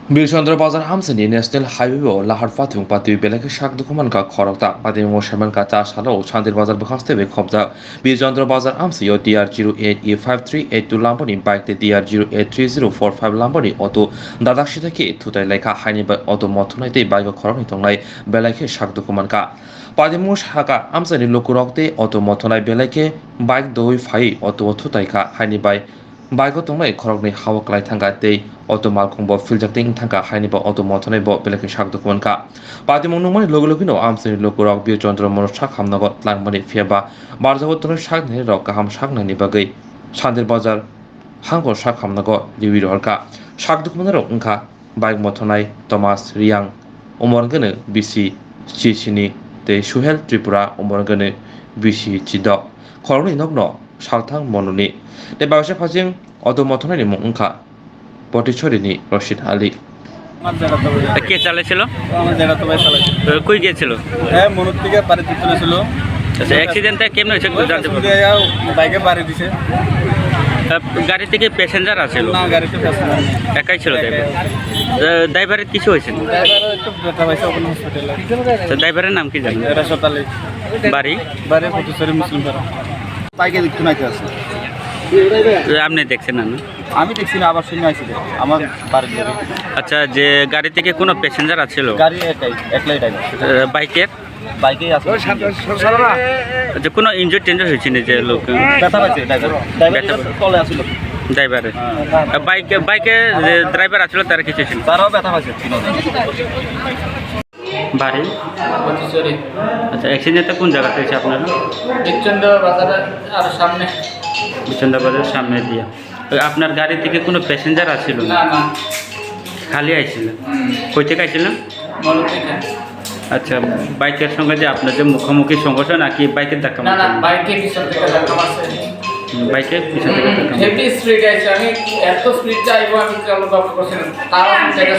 Birchandra Bazar Hamsani National Highway Lahar Fatung Pati Belaki Shak Dukumanka Khorokta Pati Moshamanka Tashalo Chandir Bazar Bakaste Kobza Birchandra Bazar Amchaio DR08E5382 Lamboni bike the DR083045 Lamboni Auto Dadakshitaki Tutai Leka Haniba Auto Motonite Bike Khoroknwi Belaki Shak Dukumanka Padimush Haka Amsani Lokurokte Auto Motonai Belake Bike Doi Fai Auto Tutaika Hanibai Baiko Tongai Khoroknwi Hawaklai Tangate Auto Malkongbo Filjating Tanka Haniba Auto Motonebo Belaki Shak Dukumanka Padimonumai Logologino Amsani Lokurok Birchandra Monoshak Hamnagot Langmani Fiaba Barzawoton Shak Nerok Ham Shagnani Bagai Chandir Bazar Hango Shak Hamnago Livirka Shak Dukumanaro Unka Bike Motonai Thomas Riang Umorgane BC Chichini De Shuhel Tripura Umorgane BC Chidok Khoroknwi Nogno Shaltang Mononi De Bausha Pajing Auto Motonai Munka পটিছড়িনি Rashid Ali কে চালাচ্ছিল? আমার জায়গা তো ভাই চালাইছে। কই গিয়েছিল? হ্যাঁ মনুর থেকে বাড়ি দিতে চলেছিল। আচ্ছা অ্যাক্সিডেন্টটা কেমন হয়েছে জানতে পারবেন? বাইকে বাড়ি দিছে। গাড়ি থেকে প্যাসেঞ্জার আছিল? না গাড়িতে প্যাসেঞ্জার একাই ছিল ড্রাইভার। ড্রাইভারের কিছু হয়েছে? ড্রাইভার একটু ব্যথা পাইছে ওখানে হসপিটালে। ড্রাইভারের নাম কি জানেন? এটা সতালে। বাড়ি? বাড়ি পটিছড়ি মুসলিম পাড়া। বাইকে দেখতে নাকি আছে। আপনি দেখছেন না? আমি দেখছি না আবার শুনে আইছি আমার বাড়ি ধরে। আচ্ছা যে গাড়ি থেকে কোনো প্যাসেঞ্জার আছিল? গাড়ি একলাই ড্রাইভার। বাইকের? বাইকেই আছে। আচ্ছা কোনো ইনজুরি টেঞ্জুরি হয়েছে না যে লোক? ব্যথা পাইছে ড্রাইভার। ড্রাইভার তলে আছিল। ড্রাইভারে বাইকে যে ড্রাইভার আছিল তার কিছু ছিল? তারাও ব্যথা পাইছে। বাড়ি? পটিছড়ি। আচ্ছা অ্যাক্সিডেন্টটা কোন জায়গাতে হয়েছে আপনার? বিরচন্দ্র বাজারের আর সামনে। বিরচন্দ্র বাজারের সামনে দিয়ে। আপনার গাড়ি থেকে কোনো প্যাসেঞ্জার আছিল? না না খালি আইছিল? কই থেকে আইছিলেন? মনুর থেকে। আচ্ছা বাইকের সঙ্গে যে আপনার যে মুখোমুখি সংঘর্ষ নাকি বাইকের ধাক্কা না না মারছে? বাইকে পিছন থেকে ধাক্কা মারছে। বাইকের পিছন থেকে ধাক্কা মারছে। হেভি স্পিড আছে আমি এত স্পিড যাইবো আমি চালু করতে পারছি না তাও আমি জায়গা